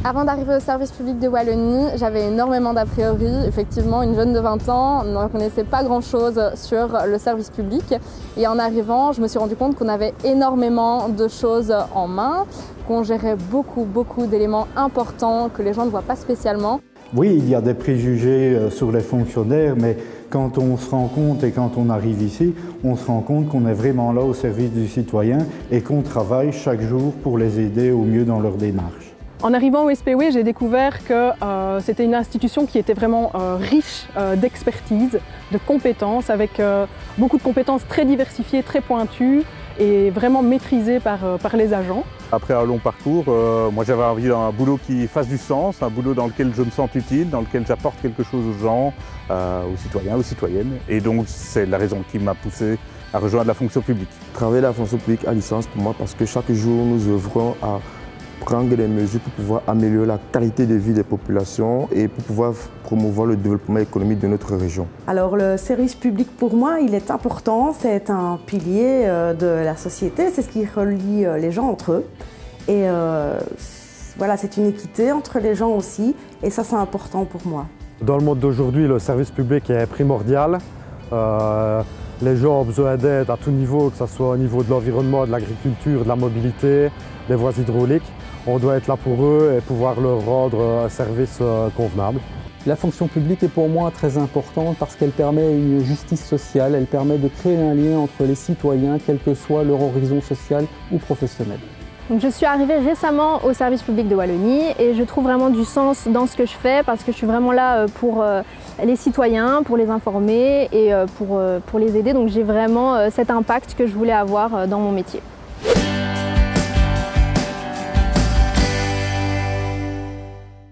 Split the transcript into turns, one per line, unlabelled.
Avant d'arriver au service public de Wallonie, j'avais énormément d'a priori. Effectivement, une jeune de 20 ans ne connaissait pas grand-chose sur le service public. Et en arrivant, je me suis rendu compte qu'on avait énormément de choses en main, qu'on gérait beaucoup d'éléments importants que les gens ne voient pas spécialement.
Oui, il y a des préjugés sur les fonctionnaires, mais quand on se rend compte et quand on arrive ici, on se rend compte qu'on est vraiment là au service du citoyen et qu'on travaille chaque jour pour les aider au mieux dans leur démarche.
En arrivant au SPW, j'ai découvert que c'était une institution qui était vraiment riche d'expertise, de compétences, avec beaucoup de compétences très diversifiées, très pointues et vraiment maîtrisées par les agents.
Après un long parcours, moi j'avais envie d'un boulot qui fasse du sens, un boulot dans lequel je me sens utile, dans lequel j'apporte quelque chose aux gens, aux citoyens, aux citoyennes. Et donc c'est la raison qui m'a poussé à rejoindre la fonction publique.
Travailler la fonction publique à distance pour moi parce que chaque jour nous œuvrons à prendre des mesures pour pouvoir améliorer la qualité de vie des populations et pour pouvoir promouvoir le développement économique de notre région.
Alors le service public pour moi, il est important, c'est un pilier de la société, c'est ce qui relie les gens entre eux. Et voilà, c'est une équité entre les gens aussi et ça c'est important pour moi.
Dans le monde d'aujourd'hui, le service public est primordial. Les gens ont besoin d'aide à tout niveau, que ce soit au niveau de l'environnement, de l'agriculture, de la mobilité, des voies hydrauliques. On doit être là pour eux et pouvoir leur rendre un service convenable.
La fonction publique est pour moi très importante parce qu'elle permet une justice sociale, elle permet de créer un lien entre les citoyens, quel que soit leur horizon social ou professionnel.
Donc je suis arrivée récemment au service public de Wallonie et je trouve vraiment du sens dans ce que je fais parce que je suis vraiment là pour les citoyens, pour les informer et pour les aider. Donc j'ai vraiment cet impact que je voulais avoir dans mon métier.